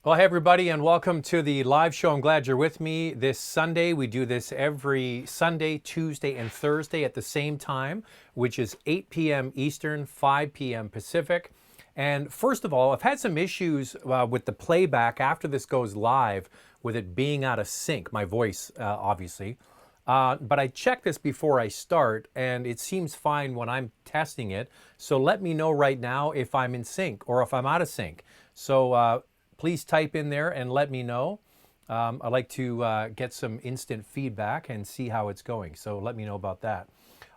Well, hey everybody, and welcome to the live show. I'm glad you're with me this Sunday. We do this every Sunday, Tuesday, and Thursday at the same time, which is 8 p.m. Eastern, 5 p.m. Pacific. And first of all, I've had some issues with the playback after this goes live, with it being out of sync, my voice, obviously. But I check this before I start, and it seems fine when I'm testing it. So let me know right now if I'm in sync or if I'm out of sync. So please type in there and let me know. I'd like to get some instant feedback and see how it's going. So let me know about that.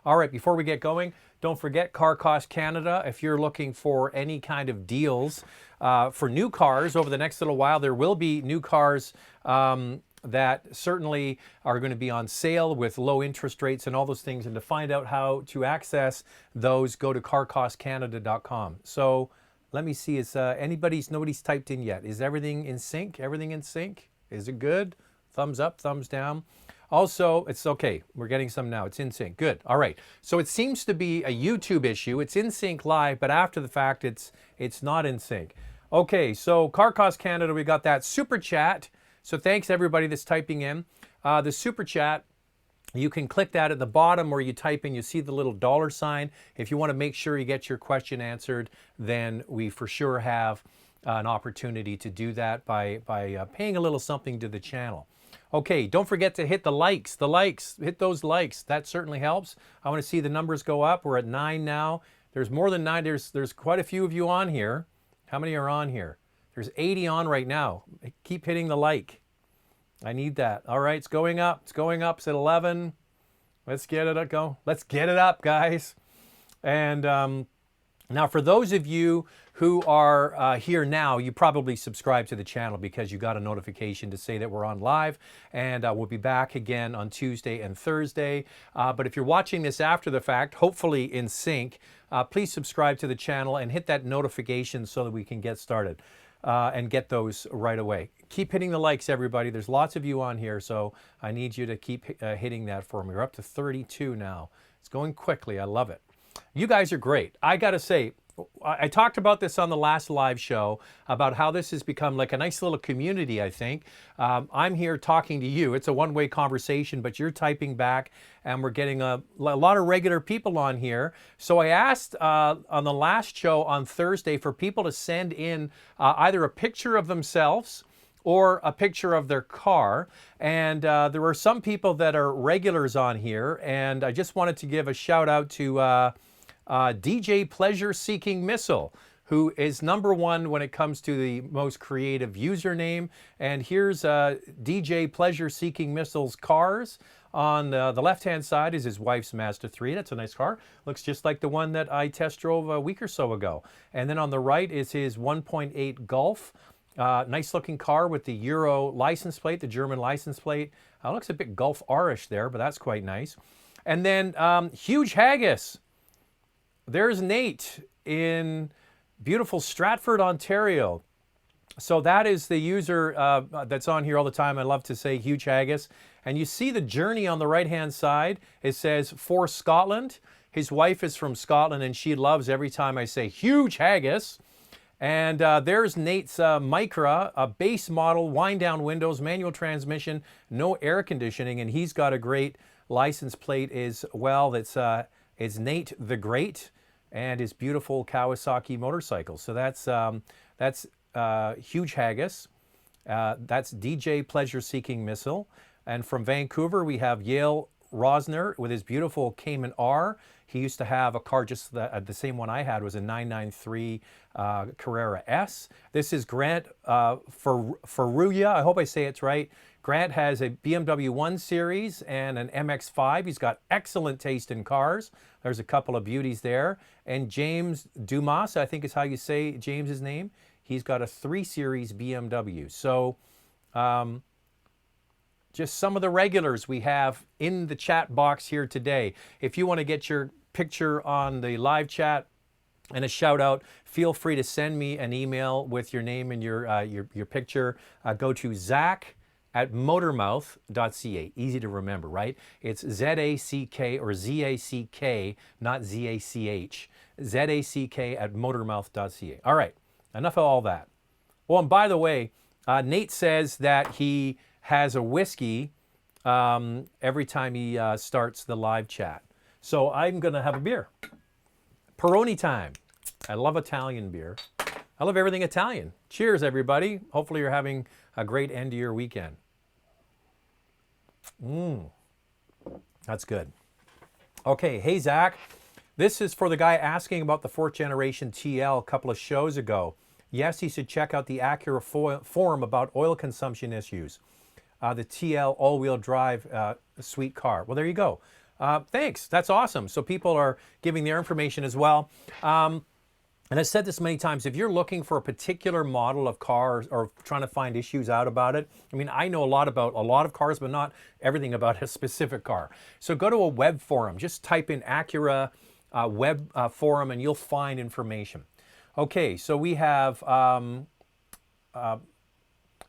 All right, before we get going, don't forget Car Cost Canada. If you're looking for any kind of deals for new cars over the next little while, there will be new cars that certainly are going to be on sale with low interest rates and all those things. And to find out how to access those, go to carcostcanada.com. So let me see, is nobody's typed in yet. Is everything in sync? Everything in sync? Is it good? Thumbs up, thumbs down. Also, it's okay. We're getting some now. It's in sync. Good. All right. So it seems to be a YouTube issue. It's in sync live, but after the fact, it's not in sync. Okay, so Car Cost Canada, we got that super chat. So thanks everybody that's typing in. The super chat, you can click that at the bottom where you type in, you see the little dollar sign. If you want to make sure you get your question answered, then we for sure have an opportunity to do that by paying a little something to the channel. Okay, don't forget to hit the likes. Hit those likes. That certainly helps. I want to see the numbers go up. We're at 9 now. There's more than 9. There's quite a few of you on here. How many are on here? There's 80 on right now. Keep hitting the like. I need that. All right, it's going up. It's going up. It's at 11. Let's get it up. Let's get it up, guys. And now, for those of you who are here now, you probably subscribe to the channel because you got a notification to say that we're on live, and we'll be back again on Tuesday and Thursday. But if you're watching this after the fact, hopefully in sync, please subscribe to the channel and hit that notification so that we can get started and get those right away. Keep hitting the likes, everybody. There's lots of you on here, so I need you to keep hitting that for me. We're up to 32 now. It's going quickly. I love it. You guys are great. I got to say, I talked about this on the last live show about how this has become like a nice little community, I think. I'm here talking to you. It's a one-way conversation, but you're typing back, and we're getting a lot of regular people on here. So I asked on the last show on Thursday for people to send in either a picture of themselves or a picture of their car. And there were some people that are regulars on here, and I just wanted to give a shout out to DJ Pleasure Seeking Missile, who is #1 when it comes to the most creative username. And here's DJ Pleasure Seeking Missile's cars. On the left-hand side is his wife's Mazda 3. That's a nice car. Looks just like the one that I test drove a week or so ago. And then on the right is his 1.8 Golf. Nice looking car with the Euro license plate, the German license plate. Looks a bit Golf R-ish there, but that's quite nice. And then Huge Haggis. There's Nate in beautiful Stratford, Ontario. So that is the user that's on here all the time. I love to say Huge Haggis. And you see the journey on the right-hand side. It says for Scotland. His wife is from Scotland, and she loves every time I say Huge Haggis. And there's Nate's Micra, a base model, wind-down windows, manual transmission, no air conditioning, and he's got a great license plate as well. It's Nate the Great, and his beautiful Kawasaki motorcycle. So that's Huge Haggis. That's DJ Pleasure Seeking Missile. And from Vancouver, we have Yale Rosner with his beautiful Cayman R. He used to have a car just the same one I had was a 993 Carrera S. This is Grant Ferruya. I hope I say it's right. Grant has a BMW 1 Series and an MX-5. He's got excellent taste in cars. There's a couple of beauties there. And James Dumas, I think is how you say James's name. He's got a 3 Series BMW. So just some of the regulars we have in the chat box here today. If you want to get your picture on the live chat and a shout out, feel free to send me an email with your name and your picture. Go to Zack@motormouth.ca. Easy to remember, right? It's Z-A-C-K or Z-A-C-K, not Z-A-C-H. Z-A-C-K@motormouth.ca. All right, enough of all that. Oh, and by the way, Nate says that he has a whiskey every time he starts the live chat. So I'm going to have a beer. Peroni time. I love Italian beer. I love everything Italian. Cheers, everybody. Hopefully you're having a great end to your weekend. That's good. Okay, hey, Zach. This is for the guy asking about the 4th generation TL a couple of shows ago. Yes, he should check out the Acura forum about oil consumption issues. The TL all-wheel drive sweet car. Well, there you go. Thanks. That's awesome. So people are giving their information as well. And I've said this many times, if you're looking for a particular model of car or trying to find issues out about it, I mean, I know a lot about a lot of cars, but not everything about a specific car. So go to a web forum. Just type in Acura web forum and you'll find information. Okay, so we have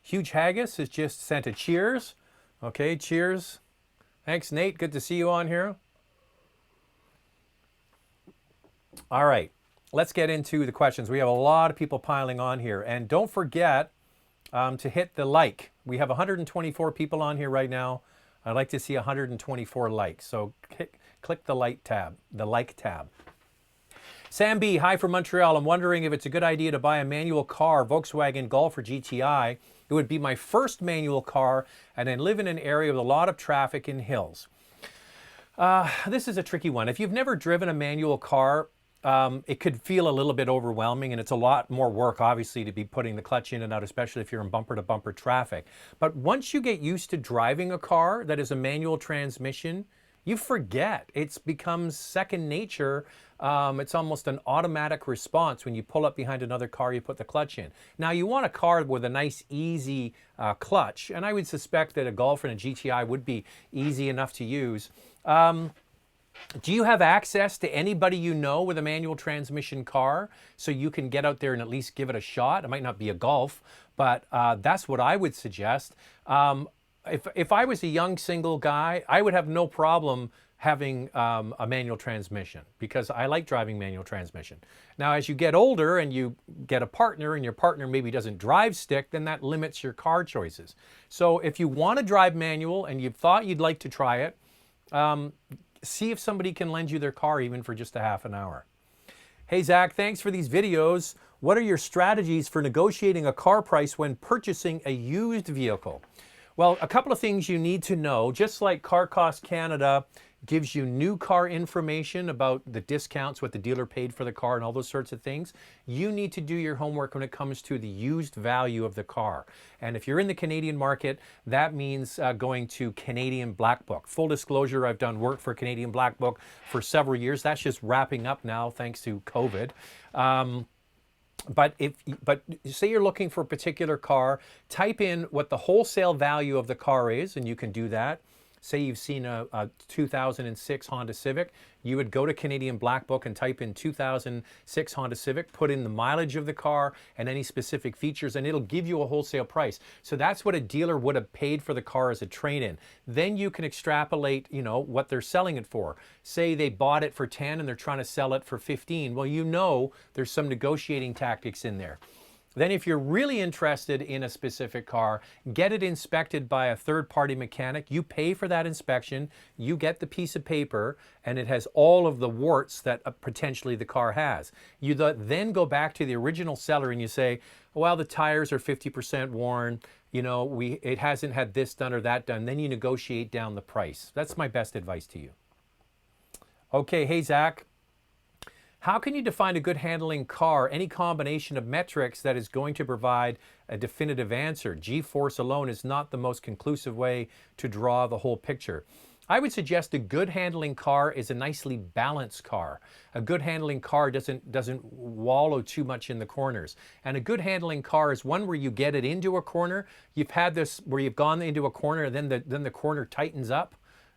Huge Haggis has just sent a cheers. Okay, cheers. Thanks, Nate. Good to see you on here. All right, let's get into the questions. We have a lot of people piling on here. And don't forget to hit the like. We have 124 people on here right now. I'd like to see 124 likes. So click the like tab. Sam B, hi from Montreal. I'm wondering if it's a good idea to buy a manual car, Volkswagen Golf or GTI. It would be my first manual car, and I live in an area with a lot of traffic and hills. This is a tricky one. If you've never driven a manual car, it could feel a little bit overwhelming, and it's a lot more work, obviously, to be putting the clutch in and out, especially if you're in bumper-to-bumper traffic. But once you get used to driving a car that is a manual transmission, you forget. It becomes second nature. It's almost an automatic response. When you pull up behind another car, you put the clutch in. Now, you want a car with a nice, easy clutch, and I would suspect that a Golf and a GTI would be easy enough to use. Do you have access to anybody you know with a manual transmission car so you can get out there and at least give it a shot? It might not be a Golf, but that's what I would suggest. If I was a young single guy, I would have no problem having a manual transmission because I like driving manual transmission. Now, as you get older and you get a partner and your partner maybe doesn't drive stick, then that limits your car choices. So if you want to drive manual and you've thought you'd like to try it, see if somebody can lend you their car even for just a half an hour. Hey, Zach, thanks for these videos. What are your strategies for negotiating a car price when purchasing a used vehicle? Well, a couple of things you need to know. Just like Car Cost Canada gives you new car information about the discounts, what the dealer paid for the car and all those sorts of things, you need to do your homework when it comes to the used value of the car. And if you're in the Canadian market, that means going to Canadian Black Book. Full disclosure, I've done work for Canadian Black Book for several years. That's just wrapping up now thanks to COVID. But say you're looking for a particular car, type in what the wholesale value of the car is, and you can do that. Say you've seen a 2006 Honda Civic, you would go to Canadian Black Book and type in 2006 Honda Civic, put in the mileage of the car and any specific features, and it'll give you a wholesale price. So that's what a dealer would have paid for the car as a trade-in. Then you can extrapolate, you know, what they're selling it for. Say they bought it for 10 and they're trying to sell it for 15. Well, you know there's some negotiating tactics in there. Then if you're really interested in a specific car, get it inspected by a third-party mechanic. You pay for that inspection, you get the piece of paper, and it has all of the warts that potentially the car has. You then go back to the original seller and you say, well, the tires are 50% worn, you know, it hasn't had this done or that done. Then you negotiate down the price. That's my best advice to you. Okay, hey, Zach. How can you define a good handling car? Any combination of metrics that is going to provide a definitive answer. G-force alone is not the most conclusive way to draw the whole picture. I would suggest a good handling car is a nicely balanced car. A good handling car doesn't wallow too much in the corners. And a good handling car is one where you get it into a corner. You've had this where you've gone into a corner and then the corner tightens up.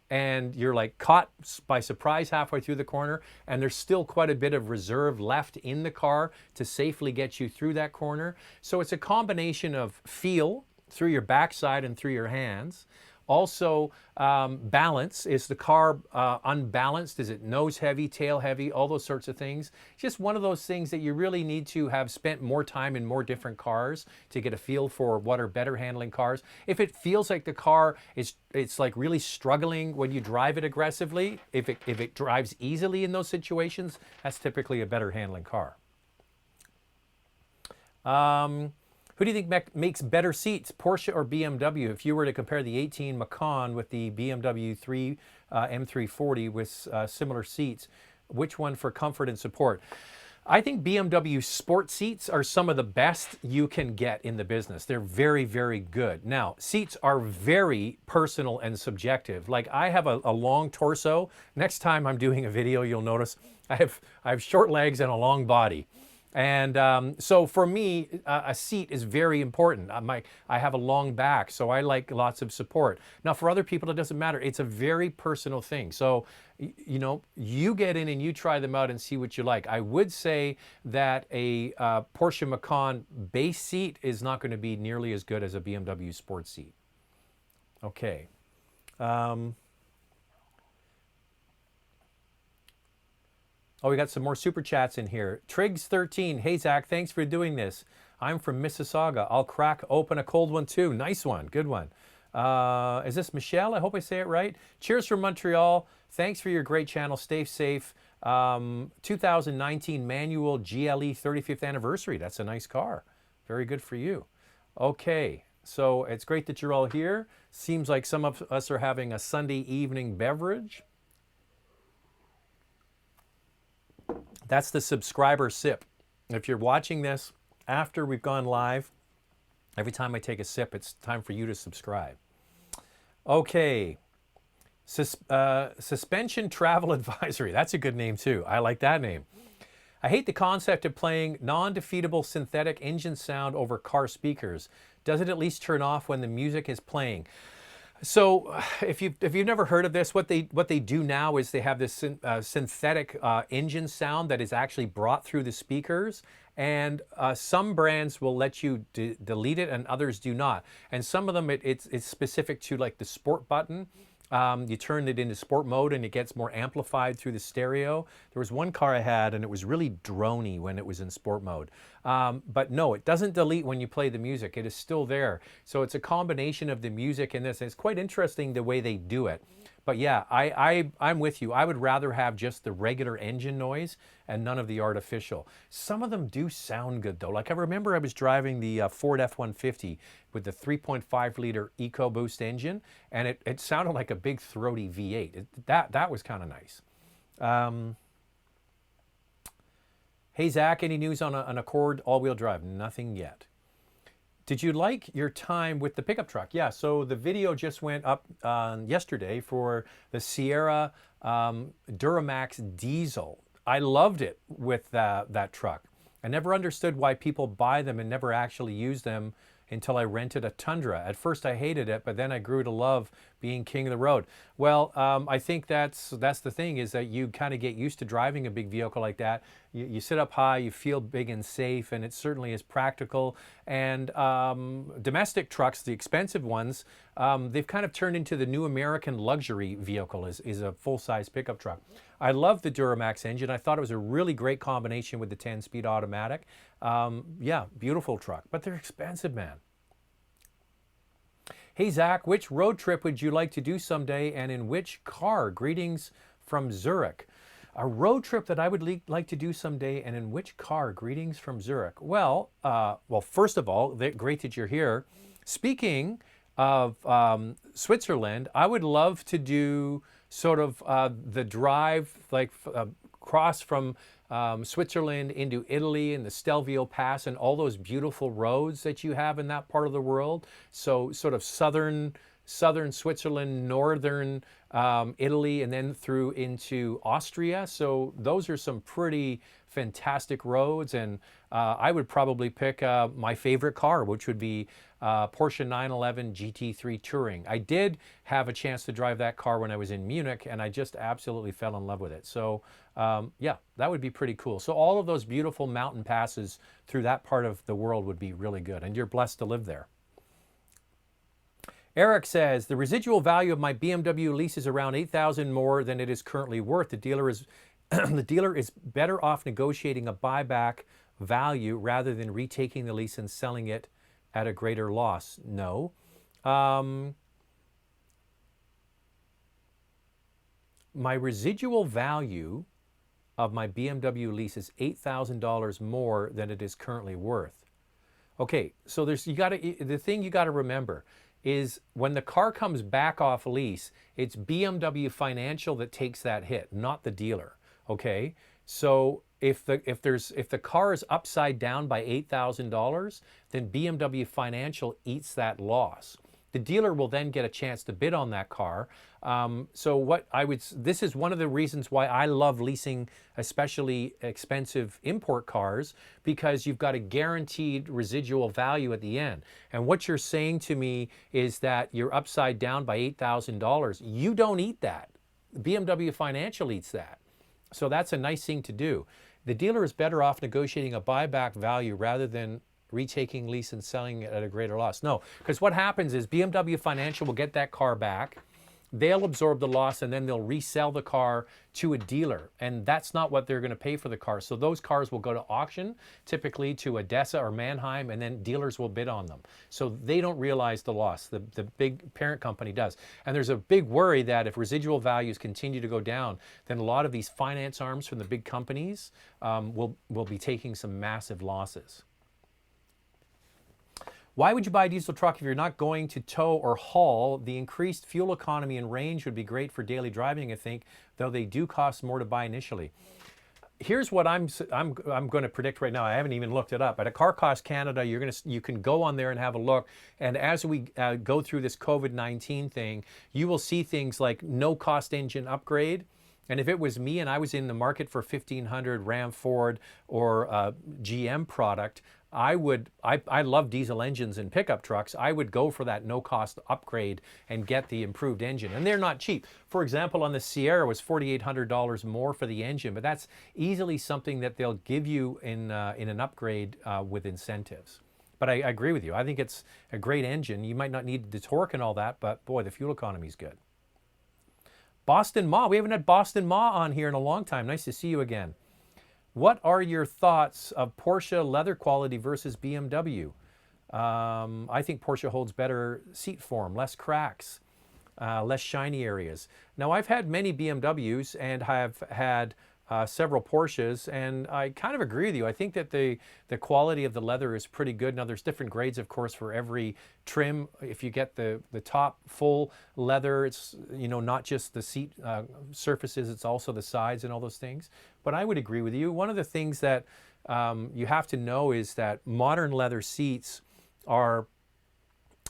And you're like caught by surprise halfway through the corner, and there's still quite a bit of reserve left in the car to safely get you through that corner. So it's a combination of feel through your backside and through your hands, Also, balance. Is the car unbalanced? Is it nose heavy, tail heavy, all those sorts of things? Just one of those things that you really need to have spent more time in more different cars to get a feel for what are better handling cars. If it feels like the car is, it's like really struggling when you drive it aggressively, if it drives easily in those situations, that's typically a better handling car. Who do you think makes better seats, Porsche or BMW? If you were to compare the 18 Macan with the BMW M340 with similar seats, which one for comfort and support? I think BMW sport seats are some of the best you can get in the business. They're very, very good. Now, seats are very personal and subjective. Like I have a long torso. Next time I'm doing a video, you'll notice I have short legs and a long body. And so for me, a seat is very important. I have a long back, so I like lots of support. Now, for other people, it doesn't matter. It's a very personal thing. So, you know, you get in and you try them out and see what you like. I would say that a Porsche Macan base seat is not going to be nearly as good as a BMW sports seat. Okay. Oh, we got some more super chats in here. Triggs13, hey Zach, thanks for doing this. I'm from Mississauga. I'll crack open a cold one too. Nice one, good one. Is this Michelle? I hope I say it right. Cheers from Montreal. Thanks for your great channel. Stay safe. 2019 manual GLE 35th anniversary. That's a nice car. Very good for you. Okay, so it's great that you're all here. Seems like some of us are having a Sunday evening beverage. That's the subscriber sip. If you're watching this after we've gone live, every time I take a sip, it's time for you to subscribe. Okay. Suspension Travel Advisory. That's a good name too. I like that name. I hate the concept of playing non-defeatable synthetic engine sound over car speakers. Does it at least turn off when the music is playing? So if you've never heard of this, what they do now is they have this synthetic engine sound that is actually brought through the speakers, and some brands will let you delete it and others do not. And some of them it's specific to like the sport button. You turn it into sport mode and it gets more amplified through the stereo. There was one car I had and it was really drony when it was in sport mode. But no, it doesn't delete when you play the music. It is still there. So it's a combination of the music and this. And it's quite interesting the way they do it. But yeah, I'm with you. I would rather have just the regular engine noise and none of the artificial. Some of them do sound good though. Like I remember I was driving the Ford F-150 with the 3.5 liter EcoBoost engine, and it sounded like a big throaty V8. That was kind of nice. Hey Zach, any news on an Accord all-wheel drive? Nothing yet. Did you like your time with the pickup truck? Yeah, so the video just went up yesterday for the Sierra Duramax diesel. I loved it with that truck. I never understood why people buy them and never actually use them until I rented a Tundra. At first I hated it, but then I grew to love being king of the road. Well, I think that's the thing, is that you kind of get used to driving a big vehicle like that. You sit up high, you feel big and safe, and it certainly is practical. And domestic trucks, the expensive ones, they've kind of turned into the new American luxury vehicle, is a full-size pickup truck. I love the Duramax engine. I thought it was a really great combination with the 10-speed automatic. Yeah, beautiful truck, but they're expensive, man. Hey Zach, which road trip would you like to do someday and in which car? Greetings from Zurich. A road trip that I would like to do someday and in which car? Greetings from Zurich. Well, first of all, great that you're here. Speaking of Switzerland, I would love to do sort of the drive, like cross from Switzerland into Italy and the Stelvio Pass and all those beautiful roads that you have in that part of the world. So sort of southern Switzerland, northern Italy, and then through into Austria. So those are some pretty fantastic roads, and I would probably pick my favorite car, which would be Porsche 911 GT3 Touring. I did have a chance to drive that car when I was in Munich, and I just absolutely fell in love with it. So yeah, that would be pretty cool. So all of those beautiful mountain passes through that part of the world would be really good, and you're blessed to live there. Eric says, the residual value of my BMW lease is around $8,000 more than it is currently worth. The dealer is the dealer is better off negotiating a buyback value rather than retaking the lease and selling it at a greater loss. No. My residual value of my BMW lease is $8,000 more than it is currently worth. Okay, so the thing you got to remember is when the car comes back off lease, it's BMW Financial that takes that hit, not the dealer. Okay, so if the car is upside down by $8,000, then BMW Financial eats that loss. The dealer will then get a chance to bid on that car. This is one of the reasons why I love leasing, especially expensive import cars, because you've got a guaranteed residual value at the end. And what you're saying to me is that you're upside down by $8,000. You don't eat that. BMW Financial eats that. So that's a nice thing to do. The dealer is better off negotiating a buyback value rather than retaking lease and selling it at a greater loss. No, because what happens is BMW Financial will get that car back, they'll absorb the loss, and then they'll resell the car to a dealer. And that's not what they're going to pay for the car. So those cars will go to auction, typically to Odessa or Mannheim, and then dealers will bid on them. So they don't realize the loss. The big parent company does. And there's a big worry that if residual values continue to go down, then a lot of these finance arms from the big companies will be taking some massive losses. Why would you buy a diesel truck if you're not going to tow or haul? The increased fuel economy and range would be great for daily driving, I think, though they do cost more to buy initially. Here's what I'm going to predict right now. I haven't even looked it up. At a Car Cost Canada, you can go on there and have a look. And as we go through this COVID-19 thing, you will see things like no cost engine upgrade. And if it was me and I was in the market for 1500 Ram, Ford, or GM product, I love diesel engines in pickup trucks. I would go for that no-cost upgrade and get the improved engine. And they're not cheap. For example, on the Sierra, it was $4,800 more for the engine, but that's easily something that they'll give you in an upgrade with incentives. But I agree with you. I think it's a great engine. You might not need the torque and all that, but boy, the fuel economy is good. Boston Ma. We haven't had Boston Ma on here in a long time. Nice to see you again. What are your thoughts of Porsche leather quality versus BMW? I think Porsche holds better seat form, less cracks, less shiny areas. Now, I've had many BMWs and have had several Porsches, and I kind of agree with you. I think that the quality of the leather is pretty good. Now, there's different grades, of course, for every trim. If you get the top full leather, it's not just the seat surfaces, it's also the sides and all those things. But I would agree with you. One of the things that you have to know is that modern leather seats are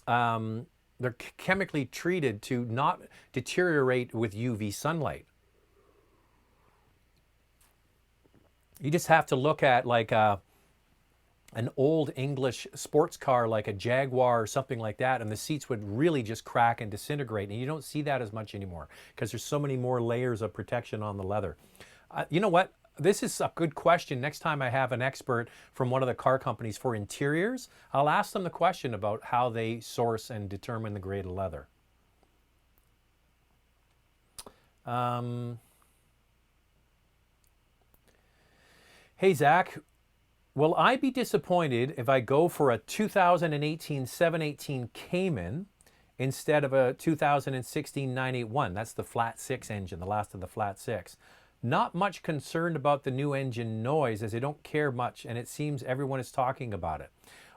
they're chemically treated to not deteriorate with UV sunlight. You just have to look at like an old English sports car like a Jaguar or something like that, and the seats would really just crack and disintegrate. And you don't see that as much anymore because there's so many more layers of protection on the leather. You know what? This is a good question. Next time I have an expert from one of the car companies for interiors, I'll ask them the question about how they source and determine the grade of leather. Hey, Zach, will I be disappointed if I go for a 2018 718 Cayman instead of a 2016 981? That's the flat six engine, the last of the flat six. Not much concerned about the new engine noise as I don't care much, and it seems everyone is talking about it.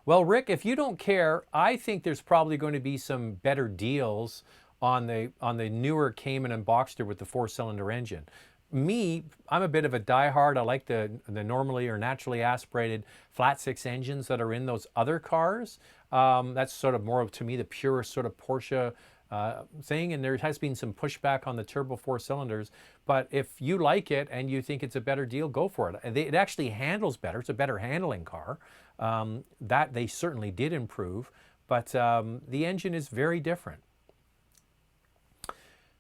Well, Rick, if you don't care, I think there's probably going to be some better deals on the newer Cayman and Boxster with the four-cylinder engine. Me, I'm a bit of a diehard. I like the normally or naturally aspirated flat six engines that are in those other cars. That's sort of more, to me, the pure sort of Porsche thing, and there has been some pushback on the turbo four cylinders, but if you like it and you think it's a better deal, go for it. It actually handles better. It's a better handling car. That they certainly did improve, but the engine is very different.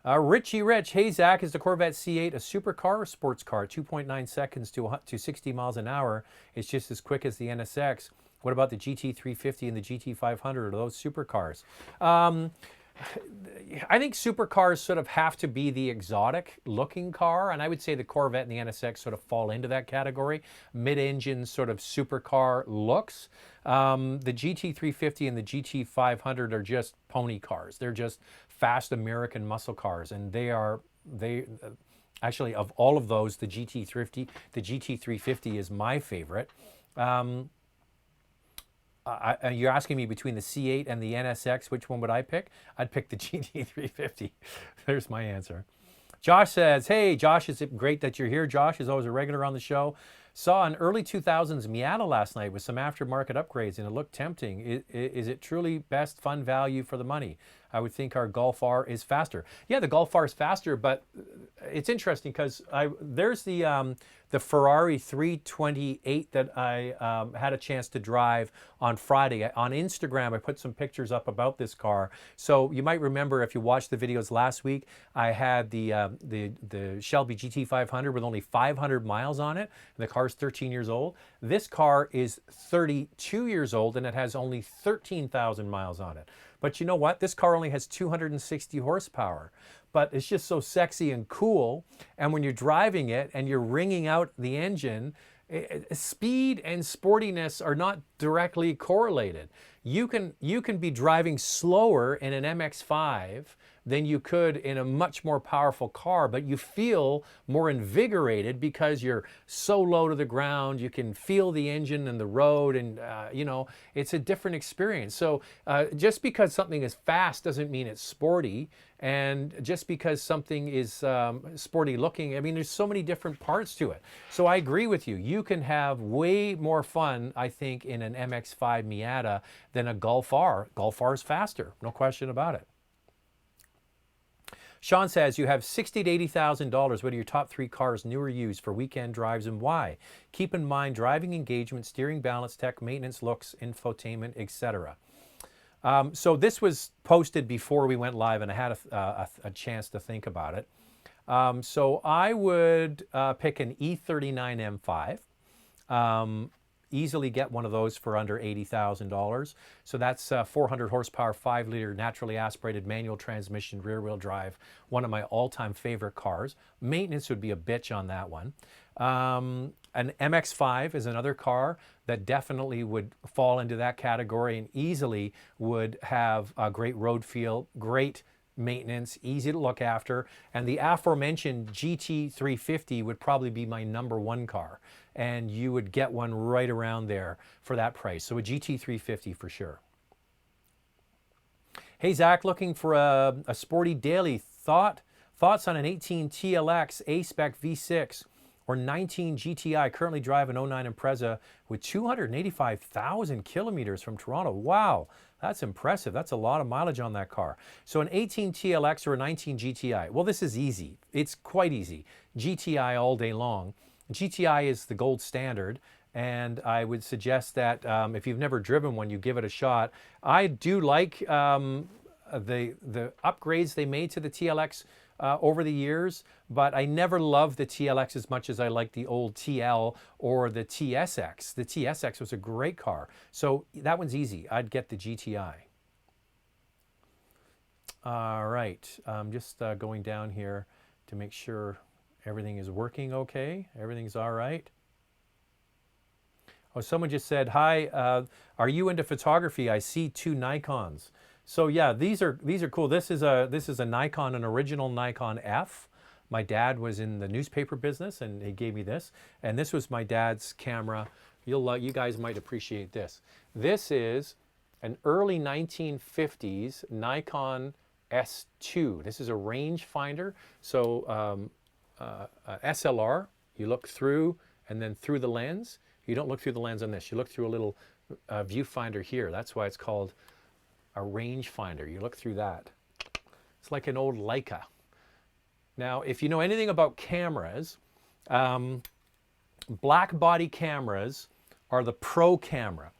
Richie Rich, hey Zach, is the Corvette C8 a supercar or sports car? 2.9 seconds to 60 miles an hour. It's just as quick as the NSX. What about the GT350 and the GT500? Are those supercars? I think supercars sort of have to be the exotic looking car, and I would say the Corvette and the NSX sort of fall into that category. Mid-engine sort of supercar looks. The GT350 and the GT500 are just pony cars. They're just fast American muscle cars, and they actually, of all of those, the GT350 is my favorite. You're asking me between the C8 and the NSX, which one would I pick? I'd pick the GT350. There's my answer. Josh says, hey, Josh, it's great that you're here. Josh is always a regular on the show. Saw an early 2000s Miata last night with some aftermarket upgrades, and it looked tempting. Is it truly best fun value for the money? I would think our Golf R is faster. Yeah, the Golf R is faster, but it's interesting because there's the Ferrari 328 that I had a chance to drive on Friday. On Instagram, I put some pictures up about this car. So you might remember if you watched the videos last week, I had the Shelby GT500 with only 500 miles on it. And the car's 13 years old. This car is 32 years old and it has only 13,000 miles on it. But you know what? This car only has 260 horsepower. But it's just so sexy and cool. And when you're driving it and you're wringing out the engine, speed and sportiness are not directly correlated. You can be driving slower in an MX-5 than you could in a much more powerful car, but you feel more invigorated because you're so low to the ground. You can feel the engine and the road, and you know, it's a different experience. So just because something is fast doesn't mean it's sporty, and just because something is sporty looking, I mean, there's so many different parts to it. So I agree with you. You can have way more fun, I think, in an MX-5 Miata than a Golf R. Golf R is faster, no question about it. Sean says, you have $60,000 to $80,000. What are your top 3 cars, new or used, for weekend drives and why? Keep in mind driving engagement, steering balance, tech, maintenance, looks, infotainment, etc. So this was posted before we went live, and I had a chance to think about it. So I would pick an E39 M5. Easily get one of those for under $80,000. So that's 400 horsepower, 5-liter naturally aspirated manual transmission, rear-wheel drive, one of my all-time favorite cars. Maintenance would be a bitch on that one. An MX-5 is another car that definitely would fall into that category and easily would have a great road feel, great maintenance, easy to look after, and the aforementioned GT350 would probably be my #1 car, and you would get one right around there for that price. So a GT350 for sure. Hey Zach, looking for a sporty daily. Thoughts on an 18 TLX A-Spec V6 or 19 GTI? Currently drive an 09 Impreza with 285,000 kilometers from Toronto. Wow. That's impressive. That's a lot of mileage on that car. So an 18 TLX or a 19 GTI. Well, this is easy. It's quite easy. GTI all day long. GTI is the gold standard, and I would suggest that if you've never driven one, you give it a shot. I do like the upgrades they made to the TLX over the years, but I never loved the TLX as much as I like the old TL or the TSX. The TSX was a great car. So that one's easy. I'd get the GTI. All right, I'm just going down here to make sure everything is working okay. Everything's all right. Oh, someone just said, hi, are you into photography? I see 2 Nikons. So yeah, these are cool. This is a Nikon, an original Nikon F. My dad was in the newspaper business, and he gave me this. And this was my dad's camera. You guys might appreciate this. This is an early 1950s Nikon S2. This is a rangefinder. So SLR, you look through and then through the lens. You don't look through the lens on this. You look through a little viewfinder here. That's why it's called a rangefinder. You look through that. It's like an old Leica. Now, if you know anything about cameras, black body cameras are the pro camera.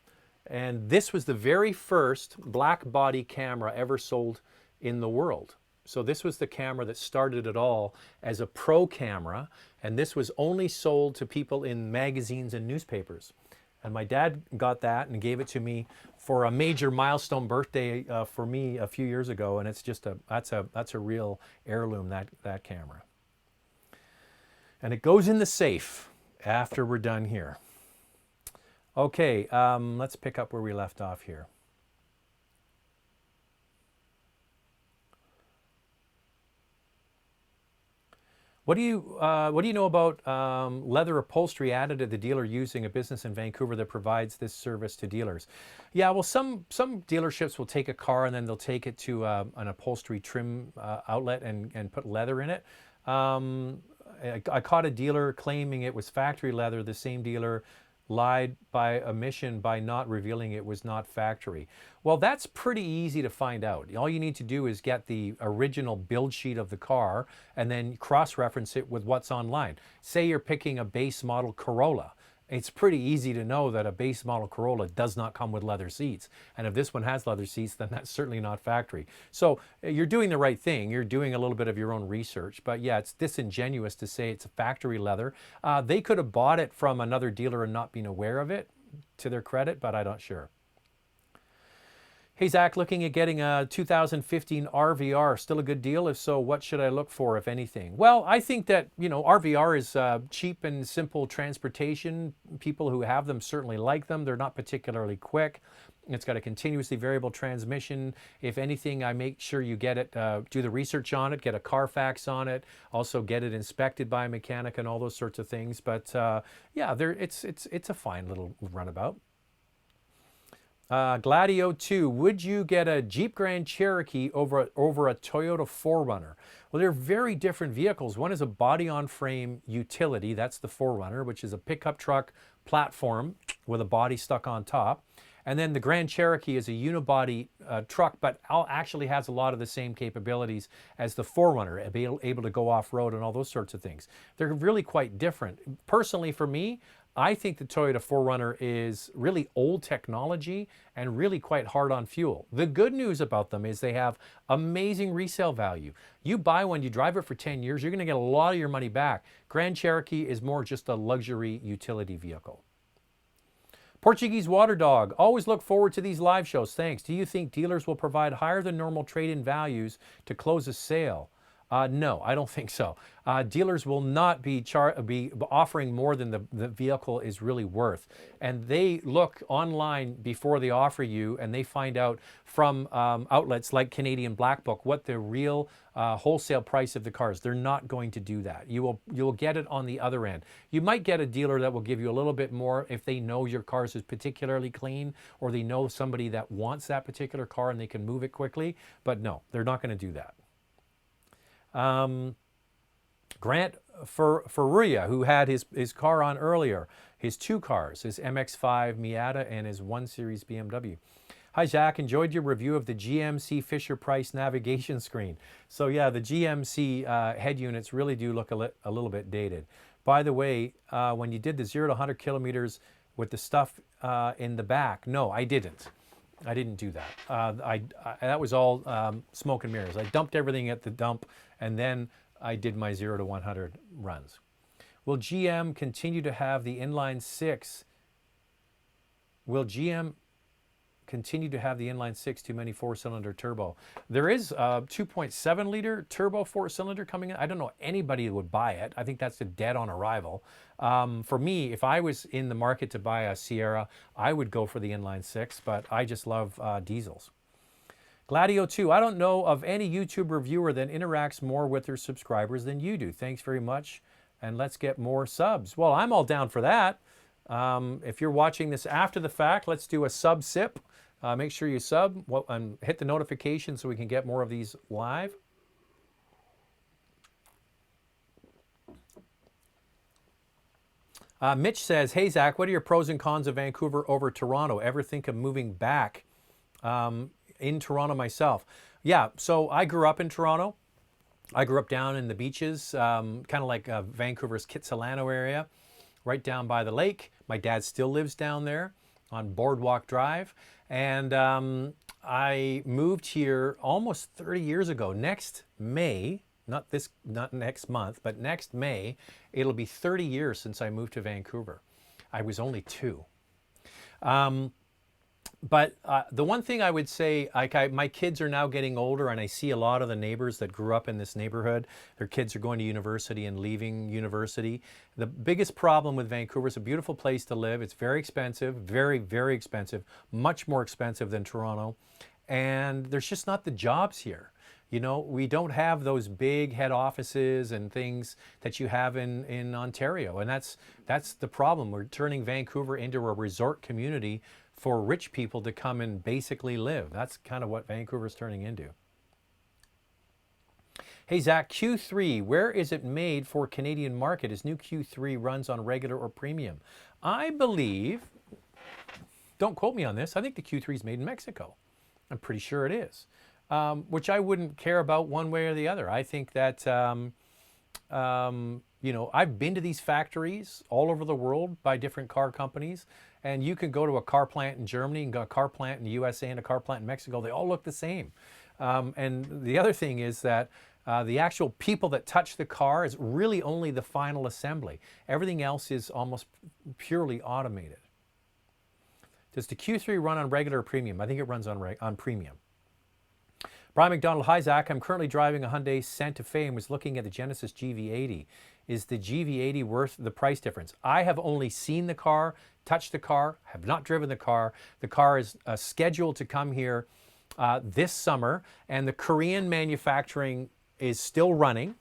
And this was the very first black body camera ever sold in the world. So this was the camera that started it all as a pro camera, and this was only sold to people in magazines and newspapers. And my dad got that and gave it to me for a major milestone birthday for me a few years ago. And it's just that's a real heirloom, that camera. And it goes in the safe after we're done here. Okay, let's pick up where we left off here. What do you know about leather upholstery added to the dealer using a business in Vancouver that provides this service to dealers? Yeah, well, some dealerships will take a car and then they'll take it to an upholstery trim outlet and put leather in it. I caught a dealer claiming it was factory leather. The same dealer lied by omission by not revealing it was not factory. Well, that's pretty easy to find out. All you need to do is get the original build sheet of the car and then cross-reference it with what's online. Say you're picking a base model Corolla. It's pretty easy to know that a base model Corolla does not come with leather seats. And if this one has leather seats, then that's certainly not factory. So you're doing the right thing. You're doing a little bit of your own research. But yeah, it's disingenuous to say it's a factory leather. They could have bought it from another dealer and not been aware of it, to their credit, but I'm not sure. Hey, Zach, looking at getting a 2015 RVR. Still a good deal? If so, what should I look for, if anything? Well, I think that, RVR is cheap and simple transportation. People who have them certainly like them. They're not particularly quick. It's got a continuously variable transmission. If anything, I make sure you get it, do the research on it, get a Carfax on it, also get it inspected by a mechanic and all those sorts of things. But yeah, it's a fine little runabout. Gladio 2, would you get a Jeep Grand Cherokee over a Toyota 4Runner? Well, they're very different vehicles. One is a body-on-frame utility. That's the 4Runner, which is a pickup truck platform with a body stuck on top. And then the Grand Cherokee is a unibody truck, but actually has a lot of the same capabilities as the 4Runner, able to go off-road and all those sorts of things. They're really quite different. Personally, for me, I think the Toyota 4Runner is really old technology and really quite hard on fuel. The good news about them is they have amazing resale value. You buy one, you drive it for 10 years, you're going to get a lot of your money back. Grand Cherokee is more just a luxury utility vehicle. Portuguese Water Dog, always look forward to these live shows. Thanks. Do you think dealers will provide higher than normal trade-in values to close a sale? No, I don't think so. Dealers will not be offering more than the vehicle is really worth. And they look online before they offer you, and they find out from outlets like Canadian Black Book what the real wholesale price of the car is. They're not going to do that. You'll get it on the other end. You might get a dealer that will give you a little bit more if they know your car is particularly clean, or they know somebody that wants that particular car and they can move it quickly. But no, they're not going to do that. Grant Ferruya, who had his car on earlier, his two cars, his MX-5 Miata and his 1 Series BMW. Hi, Zach. Enjoyed your review of the GMC Fisher-Price navigation screen. So yeah, the GMC head units really do look a little bit dated. By the way, when you did the 0 to 100 kilometers with the stuff in the back, no, I didn't. I didn't do that. That was all smoke and mirrors. I dumped everything at the dump, and then I did my 0 to 100 runs. Will GM continue to have the inline 6? Will GM continue to have the inline 6 too many 4-cylinder turbo? There is a 2.7 liter turbo 4-cylinder coming in. I don't know anybody who would buy it. I think that's a dead on arrival. For me, if I was in the market to buy a Sierra, I would go for the inline 6, but I just love diesels. Gladio 2, I don't know of any YouTube reviewer that interacts more with their subscribers than you do. Thanks very much, and let's get more subs. Well, I'm all down for that. If you're watching this after the fact, let's do a sub sip. Make sure you sub and hit the notification so we can get more of these live. Mitch says, hey, Zach, what are your pros and cons of Vancouver over Toronto? Ever think of moving back in Toronto myself? Yeah, so I grew up in Toronto. I grew up down in the beaches, kind of like Vancouver's Kitsilano area, right down by the lake. My dad still lives down there on Boardwalk Drive. And I moved here almost 30 years ago. Next May, not next month, but next May, it'll be 30 years since I moved to Vancouver. I was only 2. But the one thing I would say, like my kids are now getting older, and I see a lot of the neighbors that grew up in this neighborhood. Their kids are going to university and leaving university. The biggest problem with Vancouver, is a beautiful place to live. It's very expensive, very, very expensive, much more expensive than Toronto. And there's just not the jobs here. You know, we don't have those big head offices and things that you have in Ontario. And that's the problem. We're turning Vancouver into a resort community for rich people to come and basically live. That's kind of what Vancouver's turning into. Hey Zach, Q3, where is it made for Canadian market? Is new Q3 runs on regular or premium? I believe, don't quote me on this, I think the Q3 is made in Mexico. I'm pretty sure it is, which I wouldn't care about one way or the other. I think that, you know, I've been to these factories all over the world by different car companies. And you can go to a car plant in Germany and a car plant in the USA and a car plant in Mexico. They all look the same. And the other thing is that the actual people that touch the car is really only the final assembly. Everything else is almost purely automated. Does the Q3 run on regular or premium? I think it runs on premium. Brian McDonald, hi Zach. I'm currently driving a Hyundai Santa Fe and was looking at the Genesis GV80. Is the GV80 worth the price difference? I have only seen the car, touched the car, have not driven the car. The car is scheduled to come here this summer, and the Korean manufacturing is still running.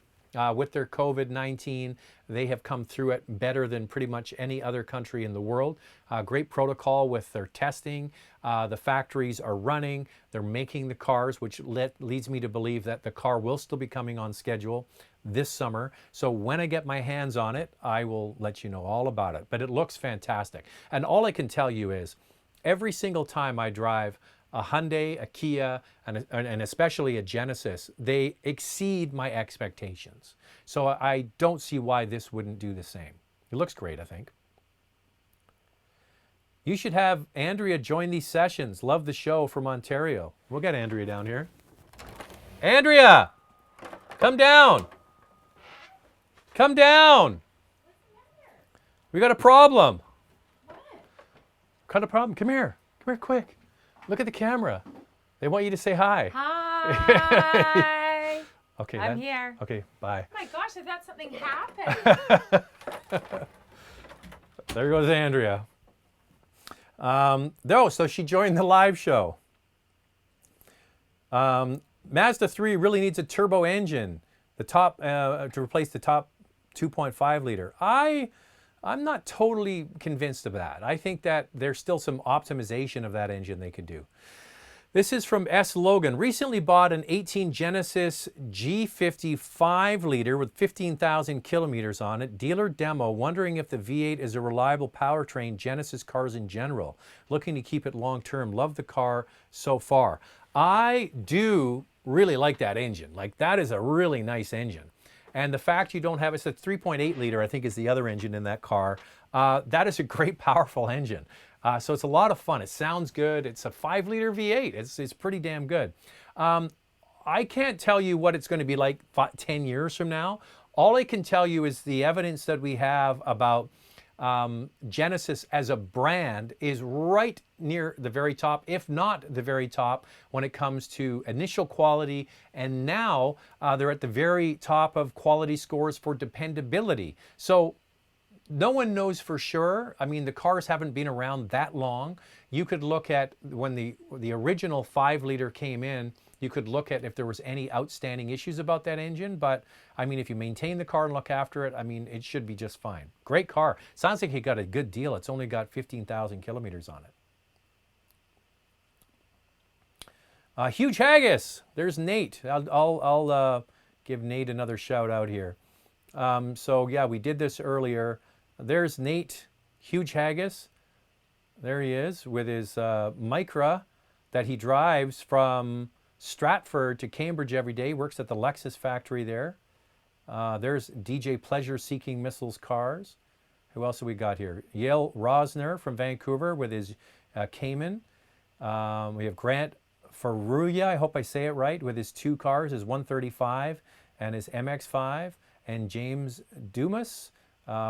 With their COVID-19, they have come through it better than pretty much any other country in the world. Great protocol with their testing. The factories are running. They're making the cars, which leads me to believe that the car will still be coming on schedule this summer. So when I get my hands on it, I will let you know all about it. But it looks fantastic. And all I can tell you is, every single time I drive a Hyundai, a Kia, and especially a Genesis, they exceed my expectations. So I don't see why this wouldn't do the same. It looks great, I think. You should have Andrea join these sessions. Love the show from Ontario. We'll get Andrea down here. Andrea, come down. Come down. We got a problem. What? Got a problem. Come here. Come here quick. Look at the camera. They want you to say hi. Hi. Okay, I'm here. Okay, bye. Oh my gosh, I thought something happened. There goes Andrea. No, so she joined the live show. Mazda 3 really needs a turbo engine, the top to replace the top 2.5 liter. I'm not totally convinced of that. I think that there's still some optimization of that engine they could do. This is from S. Logan. Recently bought an 18 Genesis G50 5 liter with 15,000 kilometers on it. Dealer demo, wondering if the V8 is a reliable powertrain. Genesis cars in general. Looking to keep it long term. Love the car so far. I do really like that engine. Like, that is a really nice engine. And the fact you don't have, it's a 3.8 liter, I think is the other engine in that car. That is a great, powerful engine. So it's a lot of fun. It sounds good. It's a 5 liter V8. It's pretty damn good. I can't tell you what it's going to be like 10 years from now. All I can tell you is the evidence that we have about Genesis as a brand is right near the very top, if not the very top, when it comes to initial quality. And now they're at the very top of quality scores for dependability. So no one knows for sure. I mean, the cars haven't been around that long. You could look at when the original 5 liter came in, you could look at if there was any outstanding issues about that engine. But I mean, if you maintain the car and look after it, I mean, it should be just fine. Great car. Sounds like he got a good deal. It's only got 15,000 kilometers on it. Huge Haggis. There's Nate. I'll give Nate another shout out here. So yeah, we did this earlier. There's Nate, Huge Haggis. There he is with his Micra that he drives from Stratford to Cambridge every day. Works at the Lexus factory there. There's DJ Pleasure Seeking Missiles Cars. Who else have we got here? Yale Rosner from Vancouver with his Cayman. We have Grant Faruya, I hope I say it right, with his 2 cars, his 135 and his MX-5. And James Dumas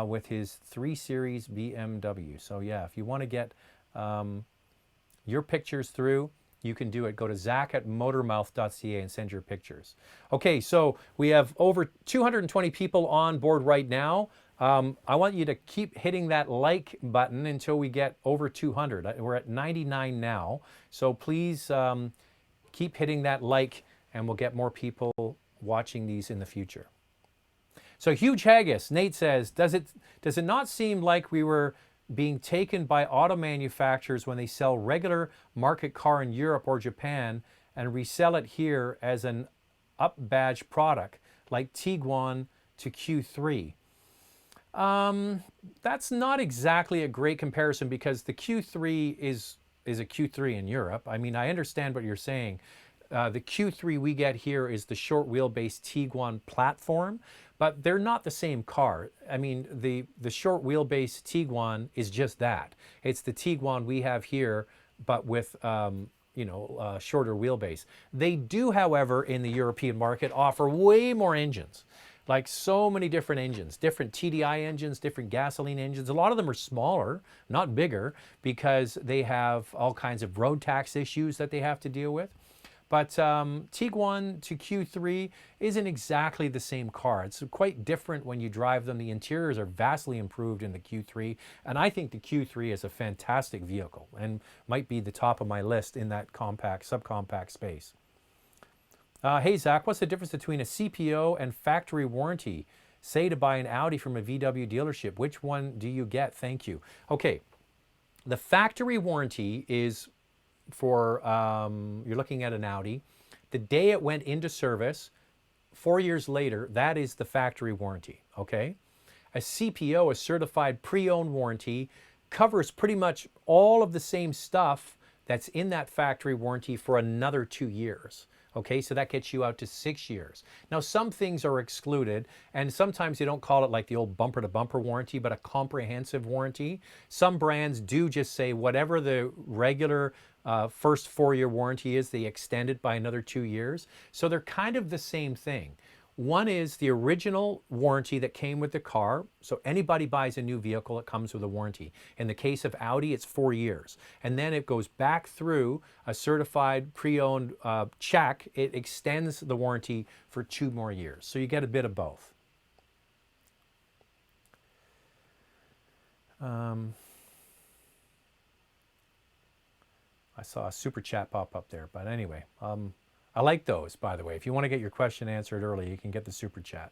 with his 3 Series BMW. So yeah, if you want to get your pictures through, you can do it. Go to zach@motormouth.ca and send your pictures. Okay, so we have over 220 people on board right now. I want you to keep hitting that like button until we get over 200. We're at 99 now. So please keep hitting that like and we'll get more people watching these in the future. So Huge Haggis, Nate says, does it not seem like we were being taken by auto manufacturers when they sell regular market car in Europe or Japan and resell it here as an up badge product like Tiguan to Q3? That's not exactly a great comparison because the Q3 is a Q3 in Europe. I mean, I understand what you're saying. The Q3 we get here is the short wheelbase Tiguan platform, but they're not the same car. I mean, the short wheelbase Tiguan is just that. It's the Tiguan we have here, but with shorter wheelbase. They do, however, in the European market, offer way more engines. Like so many different engines, different TDI engines, different gasoline engines. A lot of them are smaller, not bigger, because they have all kinds of road tax issues that they have to deal with. But Tiguan to Q3 isn't exactly the same car. It's quite different when you drive them. The interiors are vastly improved in the Q3, and I think the Q3 is a fantastic vehicle and might be the top of my list in that compact, subcompact space. Hey Zach, what's the difference between a CPO and factory warranty? Say to buy an Audi from a VW dealership, which one do you get? Thank you. Okay, the factory warranty is for, you're looking at an Audi. The day it went into service, 4 years later, that is the factory warranty, okay? A CPO, a certified pre-owned warranty, covers pretty much all of the same stuff that's in that factory warranty for another 2 years. Okay, so that gets you out to 6 years. Now, some things are excluded, and sometimes they don't call it like the old bumper-to-bumper warranty, but a comprehensive warranty. Some brands do just say whatever the regular first 4-year warranty is, they extend it by another 2 years. So they're kind of the same thing. One is the original warranty that came with the car. So anybody buys a new vehicle, it comes with a warranty. In the case of Audi, it's 4 years. And then it goes back through a certified pre-owned check. It extends the warranty for 2 more years. So you get a bit of both. I saw a super chat pop up there, but anyway, I like those, by the way. If you want to get your question answered early, you can get the super chat.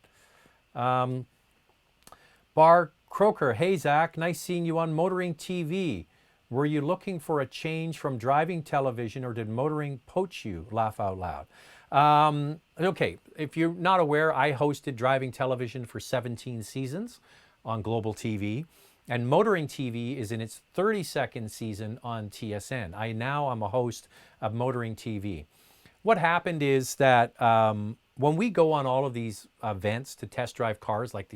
Bar Croker, hey Zach, nice seeing you on Motoring TV. Were you looking for a change from driving television or did motoring poach you? Laugh out loud. Okay, if you're not aware, I hosted driving television for 17 seasons on Global TV. And Motoring TV is in its 32nd season on TSN. I'm a host of Motoring TV. What happened is that when we go on all of these events to test drive cars, like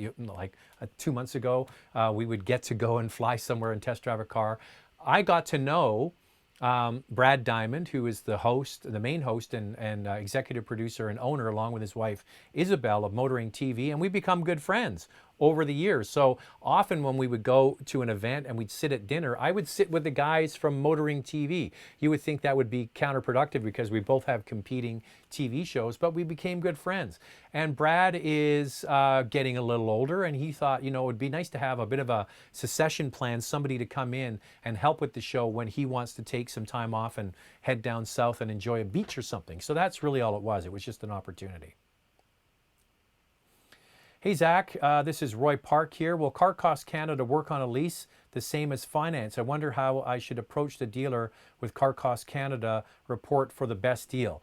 2 months ago, we would get to go and fly somewhere and test drive a car. I got to know Brad Diamond, who is the host, the main host and executive producer and owner, along with his wife Isabel, of Motoring TV, and we've become good friends over the years. So often when we would go to an event and we'd sit at dinner, I would sit with the guys from Motoring TV. You would think that would be counterproductive because we both have competing TV shows, but we became good friends. And Brad is getting a little older, and he thought, it would be nice to have a bit of a succession plan, somebody to come in and help with the show when he wants to take some time off and head down south and enjoy a beach or something. So that's really all it was. It was just an opportunity. Hey Zach, this is Roy Park here. Will Car Cost Canada work on a lease the same as finance? I wonder how I should approach the dealer with Car Cost Canada report for the best deal.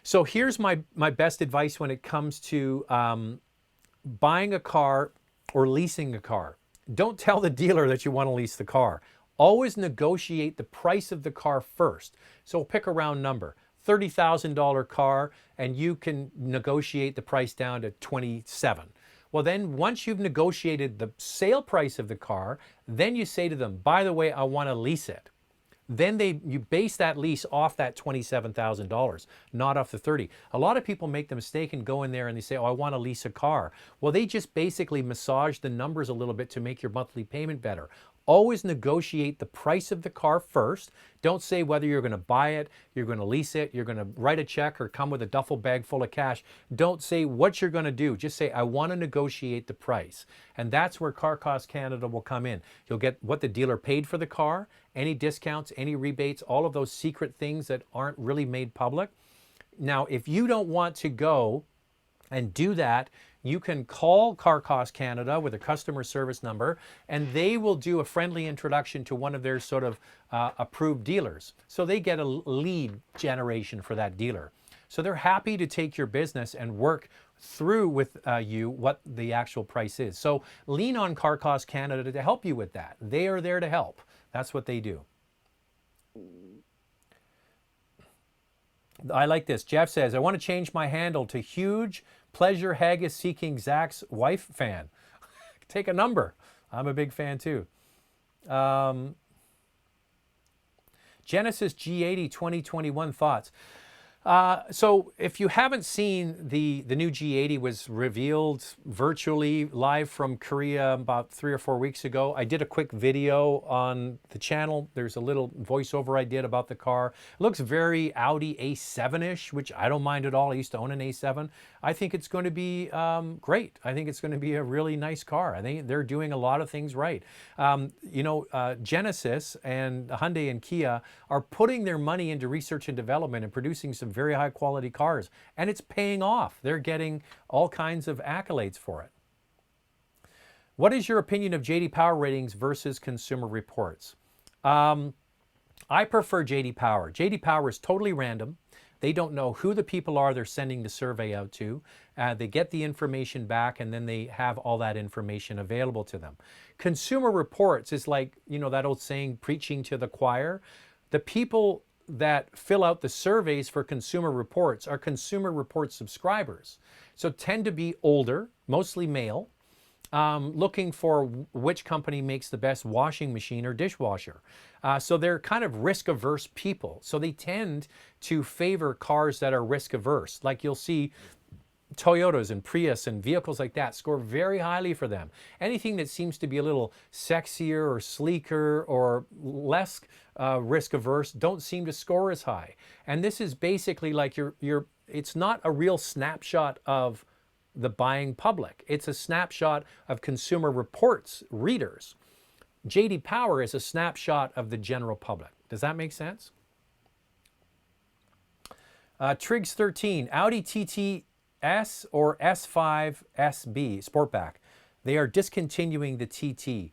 So here's my best advice when it comes to buying a car or leasing a car. Don't tell the dealer that you want to lease the car. Always negotiate the price of the car first. So pick a round number. $30,000 car, and you can negotiate the price down to $27,000. Well, then once you've negotiated the sale price of the car, then you say to them, by the way, I want to lease it. Then you base that lease off that $27,000, not off the $30,000. A lot of people make the mistake and go in there and they say, oh, I want to lease a car. Well, they just basically massage the numbers a little bit to make your monthly payment better. Always negotiate the price of the car first. Don't say whether you're going to buy it, you're going to lease it, you're going to write a check or come with a duffel bag full of cash. Don't say what you're going to do. Just say, I want to negotiate the price. And that's where Car Cost Canada will come in. You'll get what the dealer paid for the car, any discounts, any rebates, all of those secret things that aren't really made public. Now, if you don't want to go and do that, you can call Car Cost Canada with a customer service number, and they will do a friendly introduction to one of their sort of approved dealers. So they get a lead generation for that dealer. So they're happy to take your business and work through with you what the actual price is. So lean on Car Cost Canada to help you with that. They are there to help. That's what they do. I like this. Jeff says, I want to change my handle to huge pleasure haggis seeking Zach's wife fan. Take a number. I'm a big fan too. Genesis G80 2021 thoughts. So if you haven't seen, the new G80 was revealed virtually live from Korea about 3 or 4 weeks ago. I did a quick video on the channel. There's a little voiceover I did about the car. It looks very Audi A7-ish, which I don't mind at all. I used to own an A7. I think it's going to be great. I think it's going to be a really nice car. I think they're doing a lot of things right. Genesis and Hyundai and Kia are putting their money into research and development and producing some very high quality cars, and it's paying off. They're getting all kinds of accolades for it. What is your opinion of JD Power ratings versus Consumer Reports? I prefer JD Power. JD Power is totally random. They don't know who the people are they're sending the survey out to. They get the information back, and then they have all that information available to them. Consumer Reports is like, that old saying, preaching to the choir. The people that fill out the surveys for Consumer Reports are Consumer Reports subscribers. So tend to be older, mostly male, looking for which company makes the best washing machine or dishwasher. So they're kind of risk-averse people. So they tend to favor cars that are risk-averse. Like you'll see Toyotas and Prius and vehicles like that score very highly for them. Anything that seems to be a little sexier or sleeker or less risk-averse don't seem to score as high. And this is basically like it's not a real snapshot of the buying public. It's a snapshot of Consumer Reports readers. JD Power is a snapshot of the general public. Does that make sense? Triggs 13, Audi TT or S5 SB Sportback. They are discontinuing the TT.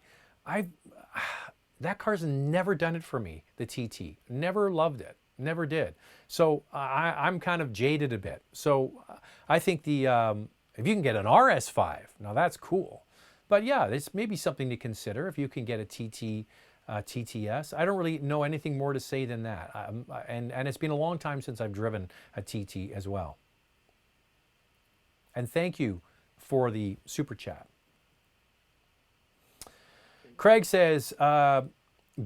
That car's never done it for me, the TT. Never loved it. Never did. So I'm kind of jaded a bit. So I think if you can get an RS5, now that's cool. But yeah, it's maybe something to consider if you can get a TTS. I don't really know anything more to say than that. And it's been a long time since I've driven a TT as well. And thank you for the super chat. Craig says,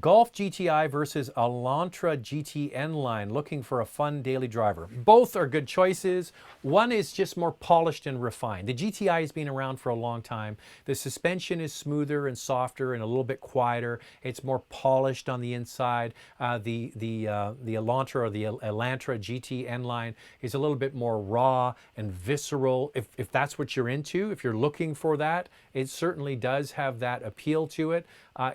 Golf GTI versus Elantra GT N-Line, looking for a fun daily driver. Both are good choices. One is just more polished and refined. The GTI has been around for a long time. The suspension is smoother and softer and a little bit quieter. It's more polished on the inside. The Elantra or the Elantra GT N-Line is a little bit more raw and visceral. If that's what you're into, if you're looking for that, it certainly does have that appeal to it.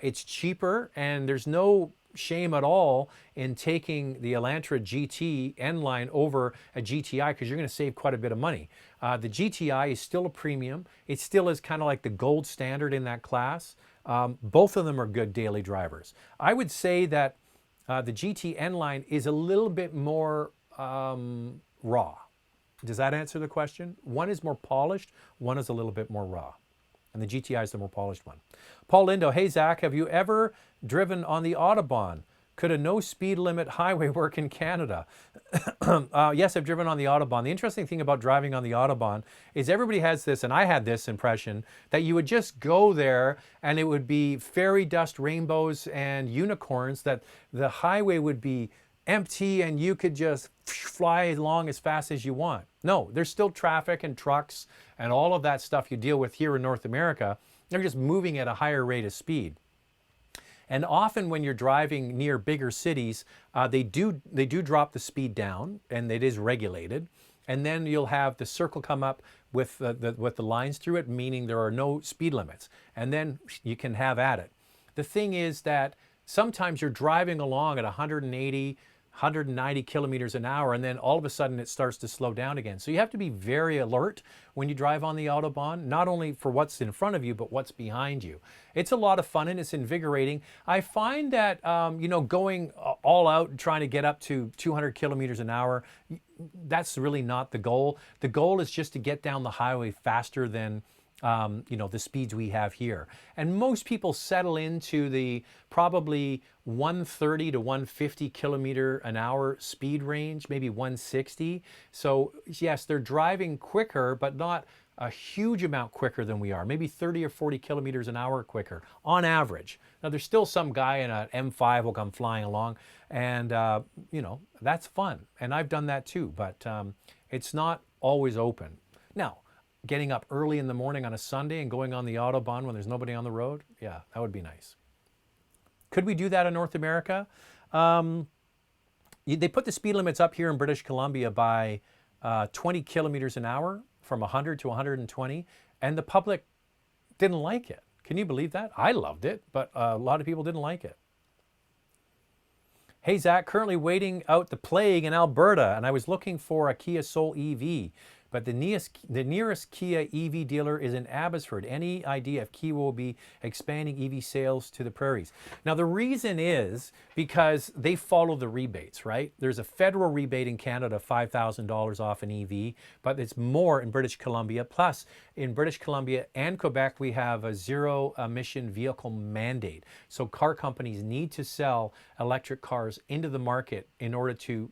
It's cheaper, and there's no shame at all in taking the Elantra GT N-Line over a GTI because you're going to save quite a bit of money. The GTI is still a premium. It still is kind of like the gold standard in that class. Both of them are good daily drivers. I would say that the GT N-Line is a little bit more raw. Does that answer the question? One is more polished, one is a little bit more raw. And the GTI is the more polished one. Paul Lindo, hey Zach, have you ever driven on the Autobahn? Could a no speed limit highway work in Canada? Yes, I've driven on the Autobahn. The interesting thing about driving on the Autobahn is everybody has this, and I had this impression, that you would just go there and it would be fairy dust rainbows and unicorns, that the highway would be empty and you could just fly along as fast as you want. No, there's still traffic and trucks and all of that stuff you deal with here in North America. They're just moving at a higher rate of speed. And often when you're driving near bigger cities, they do drop the speed down, and it is regulated. And then you'll have the circle come up with the lines through it, meaning there are no speed limits. And then you can have at it. The thing is that sometimes you're driving along at 180, 190 kilometers an hour, and then all of a sudden it starts to slow down again. So you have to be very alert when you drive on the Autobahn, not only for what's in front of you, but what's behind you. It's a lot of fun and it's invigorating. I find that, going all out and trying to get up to 200 kilometers an hour, that's really not the goal. The goal is just to get down the highway faster than the speeds we have here. And most people settle into the probably 130 to 150 kilometer an hour speed range, maybe 160. So yes, they're driving quicker, but not a huge amount quicker than we are, maybe 30 or 40 kilometers an hour quicker on average. Now there's still some guy in an M5 will come flying along, and that's fun. And I've done that too, but it's not always open. Now, getting up early in the morning on a Sunday and going on the Autobahn when there's nobody on the road, yeah, that would be nice. Could we do that in North America? They put the speed limits up here in British Columbia by 20 kilometers an hour from 100 to 120, and the public didn't like it. Can you believe that? I loved it, but a lot of people didn't like it. Hey, Zach, currently waiting out the plague in Alberta, and I was looking for a Kia Soul EV. But the nearest Kia EV dealer is in Abbotsford. Any idea if Kia will be expanding EV sales to the prairies? Now, the reason is because they follow the rebates, right? There's a federal rebate in Canada, $5,000 off an EV, but it's more in British Columbia. Plus, in British Columbia and Quebec, we have a zero-emission vehicle mandate. So car companies need to sell electric cars into the market in order to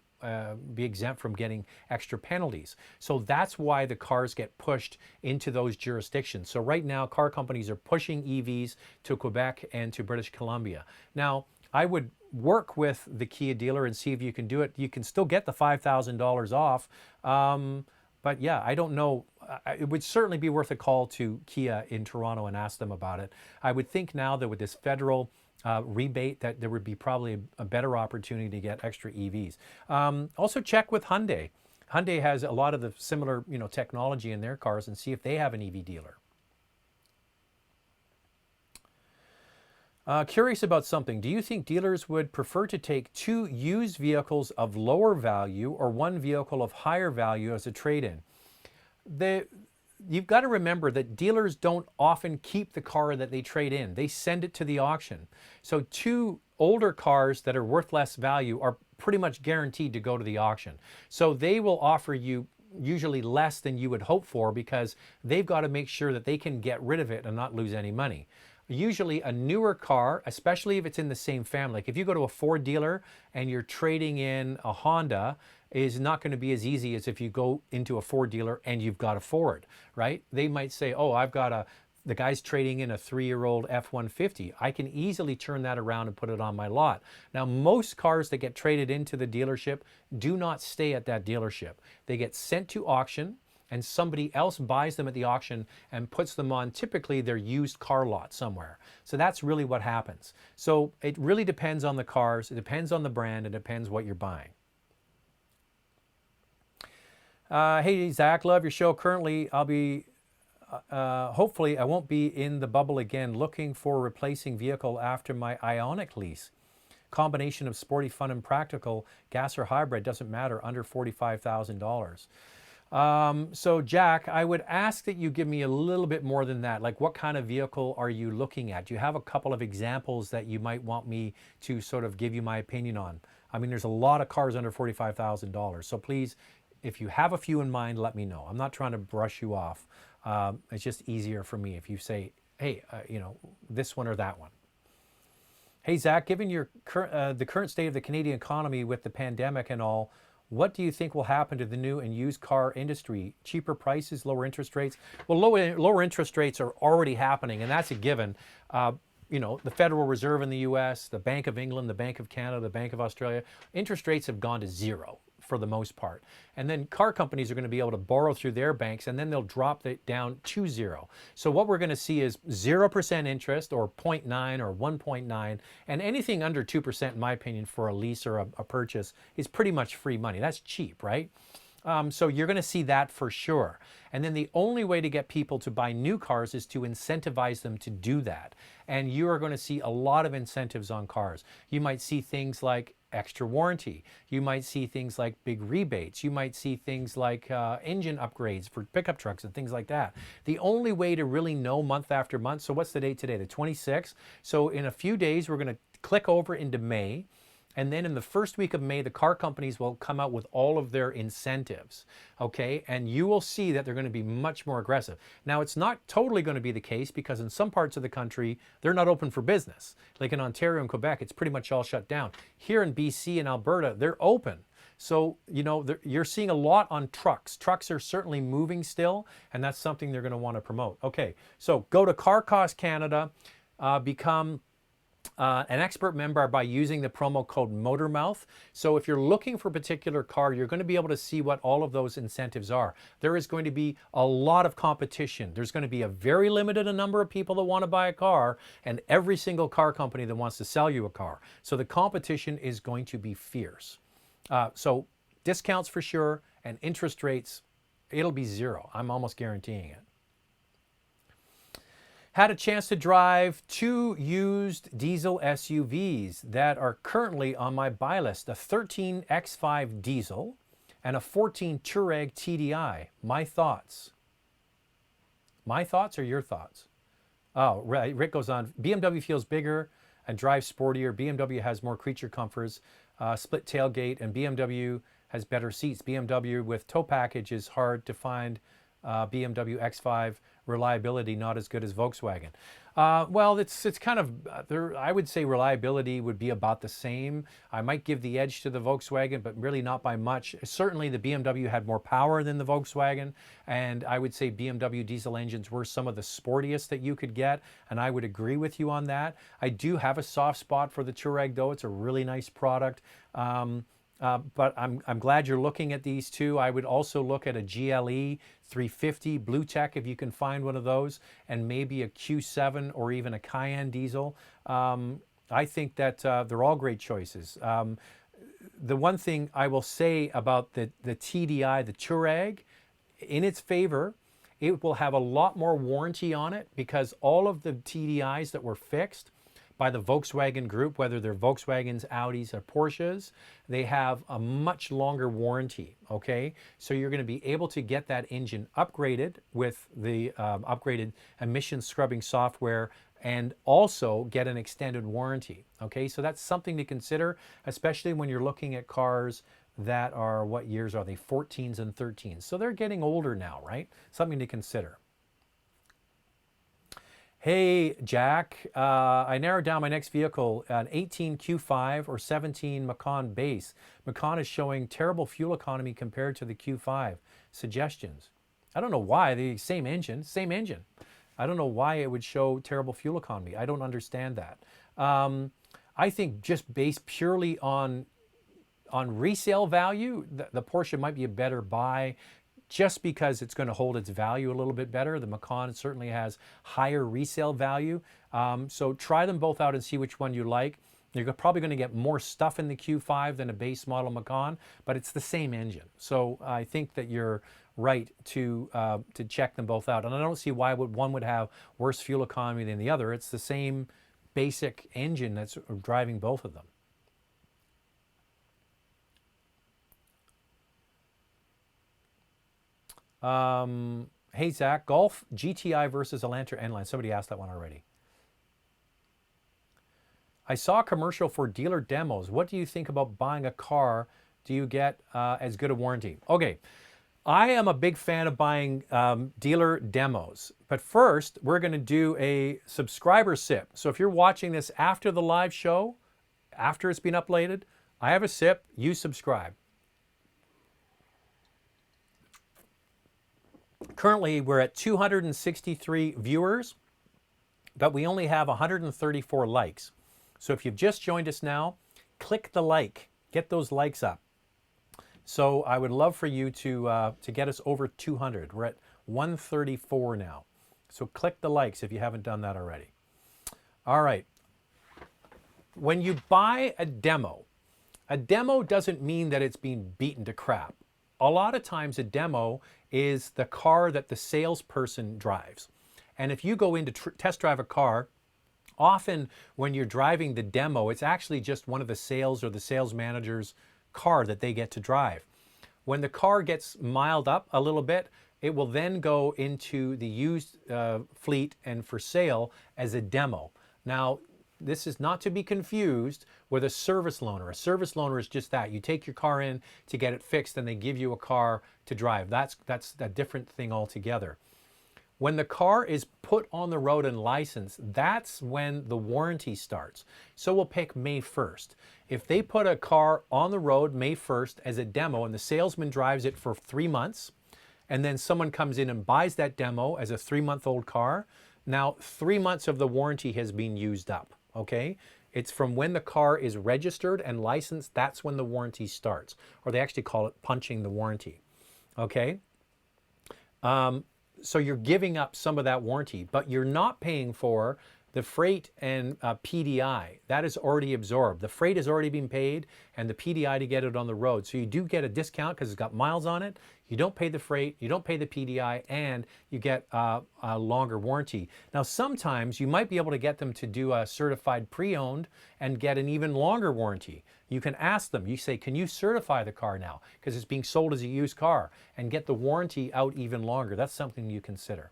be exempt from getting extra penalties. So that's why the cars get pushed into those jurisdictions. So right now, car companies are pushing EVs to Quebec and to British Columbia. Now, I would work with the Kia dealer and see if you can do it. You can still get the $5,000 off. But yeah, I don't know. It would certainly be worth a call to Kia in Toronto and ask them about it. I would think now that with this federal rebate that there would be probably a better opportunity to get extra EVs. Also check with Hyundai. Hyundai has a lot of the similar technology in their cars, and see if they have an EV dealer. Curious about something. Do you think dealers would prefer to take 2 used vehicles of lower value or 1 vehicle of higher value as a trade-in? You've got to remember that dealers don't often keep the car that they trade in. They send it to the auction. So 2 older cars that are worth less value are pretty much guaranteed to go to the auction. So they will offer you usually less than you would hope for, because they've got to make sure that they can get rid of it and not lose any money. Usually a newer car, especially if it's in the same family, like if you go to a Ford dealer and you're trading in a Honda, is not going to be as easy as if you go into a Ford dealer and you've got a Ford, right? They might say, oh, the guy's trading in a 3-year-old F-150. I can easily turn that around and put it on my lot. Now, most cars that get traded into the dealership do not stay at that dealership. They get sent to auction, and somebody else buys them at the auction and puts them on typically their used car lot somewhere. So that's really what happens. So it really depends on the cars, it depends on the brand, it depends what you're buying. Hey, Zach, love your show. Currently, I'll be, hopefully, I won't be in the bubble again, looking for a replacing vehicle after my Ioniq lease. Combination of sporty, fun, and practical, gas or hybrid, doesn't matter, under $45,000. So Jack, I would ask that you give me a little bit more than that. Like, what kind of vehicle are you looking at? Do you have a couple of examples that you might want me to sort of give you my opinion on? I mean, there's a lot of cars under $45,000. So please, if you have a few in mind, let me know. I'm not trying to brush you off. It's just easier for me if you say, hey, this one or that one. Hey, Zach, given the current state of the Canadian economy with the pandemic and all, what do you think will happen to the new and used car industry? Cheaper prices, lower interest rates? Well, lower interest rates are already happening, and that's a given. The Federal Reserve in the U.S., the Bank of England, the Bank of Canada, the Bank of Australia, interest rates have gone to 0 for the most part. And then car companies are going to be able to borrow through their banks, and then they'll drop it down to zero. So what we're going to see is 0% interest, or 0.9 or 1.9, and anything under 2%, in my opinion, for a lease or a purchase is pretty much free money. That's cheap, right? So you're going to see that for sure. And then the only way to get people to buy new cars is to incentivize them to do that. And you are going to see a lot of incentives on cars. You might see things like extra warranty. You might see things like big rebates. You might see things like engine upgrades for pickup trucks and things like that. The only way to really know month after month, so what's the date today? The 26th. So in a few days, we're going to click over into May. And then in the first week of May, the car companies will come out with all of their incentives, okay? And you will see that they're going to be much more aggressive. Now, it's not totally going to be the case because in some parts of the country, they're not open for business. Like in Ontario and Quebec, it's pretty much all shut down. Here in BC and Alberta, they're open. So, you know, you're seeing a lot on trucks. Trucks are certainly moving still, and that's something they're going to want to promote. Okay, so go to Car Cost Canada, become an expert member by using the promo code MOTORMOUTH. So if you're looking for a particular car, you're going to be able to see what all of those incentives are. There is going to be a lot of competition. There's going to be a very limited number of people that want to buy a car, and every single car company that wants to sell you a car. So the competition is going to be fierce. So discounts for sure, and interest rates, it'll be zero. I'm almost guaranteeing it. Had a chance to drive 2 used diesel SUVs that are currently on my buy list, a 13 X5 diesel and a 14 Touareg TDI. My thoughts? My thoughts or your thoughts? Oh, right. Rick goes on, BMW feels bigger and drives sportier. BMW has more creature comforts, split tailgate, and BMW has better seats. BMW with tow package is hard to find. BMW X5 reliability not as good as Volkswagen. Well, it's kind of, I would say reliability would be about the same. I might give the edge to the Volkswagen, but really not by much. Certainly the BMW had more power than the Volkswagen, and I would say BMW diesel engines were some of the sportiest that you could get, and I would agree with you on that. I do have a soft spot for the Touareg, though. It's a really nice product. But I'm glad you're looking at these two. I would also look at a GLE 350 Blue Tech if you can find one of those, and maybe a Q7 or even a Cayenne diesel. I think that they're all great choices. The one thing I will say about the TDI, the Touareg, in its favor, it will have a lot more warranty on it because all of the TDIs that were fixed by the Volkswagen Group, whether they're Volkswagens, Audis, or Porsches, they have a much longer warranty, okay? So you're going to be able to get that engine upgraded with the upgraded emission scrubbing software and also get an extended warranty, okay? So that's something to consider, especially when you're looking at cars that are, what years are they? 14s and 13s. So they're getting older now, right? Something to consider. Hey, Jack, I narrowed down my next vehicle, an 18 Q5 or 17 Macan base. Macan is showing terrible fuel economy compared to the Q5. Suggestions? I don't know why. The same engine, same engine. I don't know why it would show terrible fuel economy. I don't understand that. I think just based purely on resale value, the Porsche might be a better buy, just because it's going to hold its value a little bit better. The Macan certainly has higher resale value. So try them both out and see which one you like. You're probably going to get more stuff in the Q5 than a base model Macan, but it's the same engine. So I think that you're right to check them both out. And I don't see why one would have worse fuel economy than the other. It's the same basic engine that's driving both of them. Hey, Zach, Golf GTI versus Elantra N-Line. Somebody asked that one already. I saw a commercial for dealer demos. What do you think about buying a car? Do you get as good a warranty? Okay, I am a big fan of buying dealer demos. But first, we're going to do a subscriber sip. So if you're watching this after the live show, after it's been uploaded, I have a sip, you subscribe. Currently, we're at 263 viewers, but we only have 134 likes. So if you've just joined us now, click the like. Get those likes up. So I would love for you to get us over 200. We're at 134 now. So click the likes if you haven't done that already. All right. When you buy a demo doesn't mean that it's being beaten to crap. A lot of times a demo is the car that the salesperson drives. And if you go in to test drive a car, often when you're driving the demo, it's actually just one of the sales or the sales manager's car that they get to drive. When the car gets miled up a little bit, it will then go into the used fleet and for sale as a demo. Now, this is not to be confused with a service loaner. A service loaner is just that. You take your car in to get it fixed and they give you a car to drive. That's a different thing altogether. When the car is put on the road and licensed, that's when the warranty starts. So we'll pick May 1st. If they put a car on the road May 1st as a demo and the salesman drives it for 3 months, and then someone comes in and buys that demo as a 3-month-old car, now 3 months of the warranty has been used up. Okay, it's from when the car is registered and licensed, that's when the warranty starts, or they actually call it punching the warranty. Okay, so you're giving up some of that warranty, but you're not paying for the freight and PDI. That is already absorbed. The freight has already been paid and the PDI to get it on the road. So you do get a discount because it's got miles on it. You don't pay the freight, you don't pay the PDI, and you get a longer warranty. Now, sometimes you might be able to get them to do a certified pre-owned and get an even longer warranty. You can ask them, you say, can you certify the car now? Because it's being sold as a used car, and get the warranty out even longer. That's something you consider.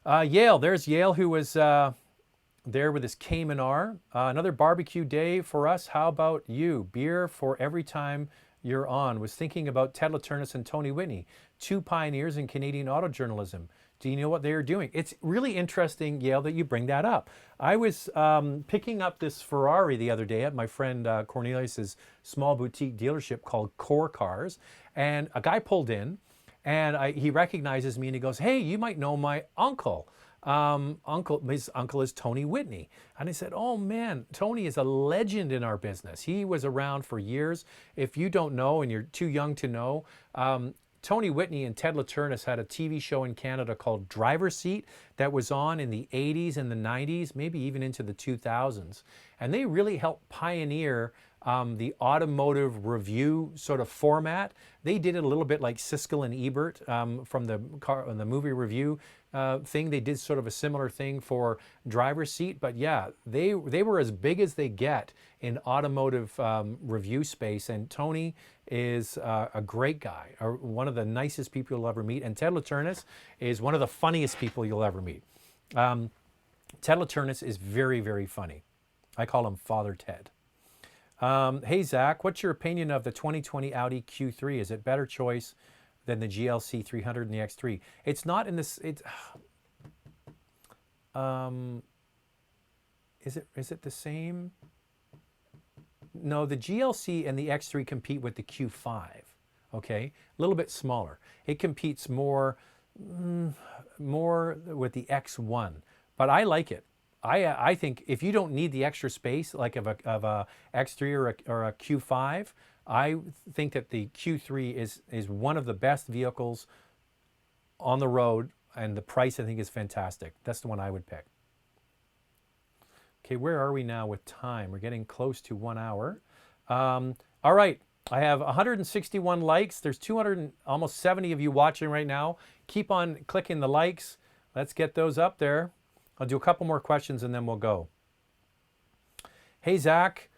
Yale, there's Yale, who was there with his Cayman R. Another barbecue day for us. How about you? Beer for every time you're on. Was thinking about Ted Latunas and Tony Whitney, two pioneers in Canadian auto journalism. Do you know what they are doing? It's really interesting, Yale, that you bring that up. I was picking up this Ferrari the other day at my friend Cornelius's small boutique dealership called Core Cars, and a guy pulled in, and he recognizes me and he goes, "Hey, you might know my uncle. His uncle is Tony Whitney." And I said, "Oh man, Tony is a legend in our business. He was around for years. If you don't know and you're too young to know, Tony Whitney and Ted Latunas had a TV show in Canada called Driver's Seat that was on in the 80s and the 90s, maybe even into the 2000s. And they really helped pioneer the automotive review sort of format. They did it a little bit like Siskel and Ebert from the movie review thing. They did sort of a similar thing for Driver's Seat. But yeah, they were as big as they get in automotive review space. And Tony is a great guy, or one of the nicest people you'll ever meet. And Ted Latunas is one of the funniest people you'll ever meet. Ted Latunas is very, very funny. I call him Father Ted. Hey, Zach, what's your opinion of the 2020 Audi Q3? Is it better choice than the GLC 300 and the X3? It's not in this. Is it the same? No, the GLC and the X3 compete with the Q5. Okay, a little bit smaller. It competes more with the X1, but I like it. I think if you don't need the extra space, like of a X3 or a Q5, I think that the Q3 is one of the best vehicles on the road, and the price I think is fantastic. That's the one I would pick. Okay, where are we now with time? We're getting close to 1 hour. All right, I have 161 likes. There's almost 70 of you watching right now. Keep on clicking the likes. Let's get those up there. I'll do a couple more questions and then we'll go. Hey, Zach,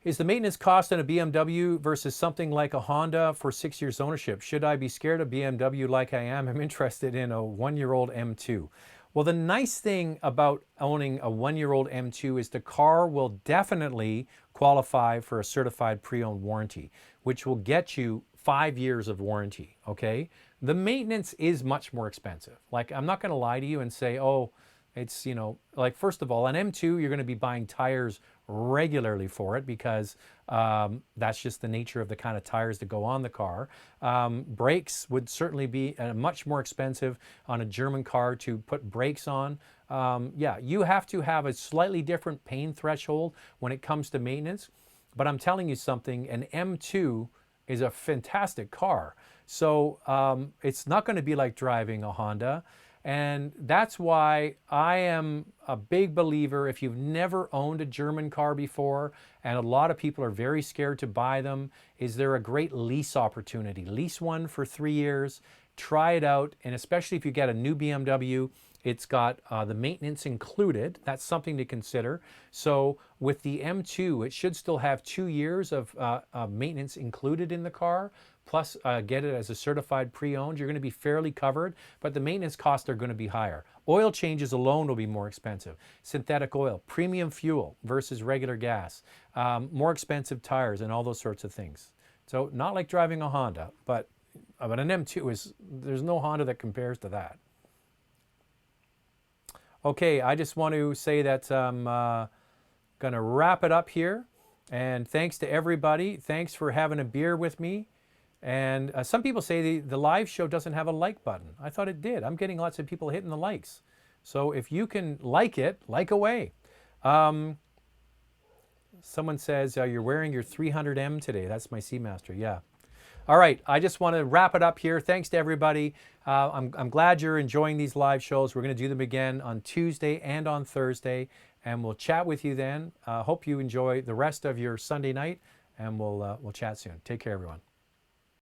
is the maintenance cost on a BMW versus something like a Honda for 6 years ownership? Should I be scared of BMW like I am? I'm interested in a 1-year-old M2. Well, the nice thing about owning a 1-year-old M2 is the car will definitely qualify for a certified pre-owned warranty, which will get you 5 years of warranty, okay? The maintenance is much more expensive. Like, I'm not gonna lie to you and say, oh, it's, like, first of all, an M2, you're gonna be buying tires regularly for it because that's just the nature of the kind of tires that go on the car. Brakes would certainly be much more expensive on a German car to put brakes on. Yeah, you have to have a slightly different pain threshold when it comes to maintenance. but I'm telling you something, an M2 is a fantastic car. So it's not going to be like driving a Honda. And that's why I am a big believer, if you've never owned a German car before, and a lot of people are very scared to buy them, is there a great lease opportunity. Lease one for 3 years, try it out, and especially if you get a new BMW, it's got the maintenance included. That's something to consider. So with the M2, it should still have 2 years of maintenance included in the car, plus get it as a certified pre-owned. You're going to be fairly covered, but the maintenance costs are going to be higher. Oil changes alone will be more expensive. Synthetic oil, premium fuel versus regular gas, more expensive tires, and all those sorts of things. So not like driving a Honda, but an M2 there's no Honda that compares to that. Okay, I just want to say that I'm going to wrap it up here. And thanks to everybody. Thanks for having a beer with me. And some people say the live show doesn't have a like button. I thought it did. I'm getting lots of people hitting the likes. So if you can like it, like away. Someone says, you're wearing your 300M today. That's my Seamaster, yeah. All right, I just want to wrap it up here. Thanks to everybody. I'm glad you're enjoying these live shows. We're going to do them again on Tuesday and on Thursday, and we'll chat with you then. Hope you enjoy the rest of your Sunday night, and we'll chat soon. Take care, everyone.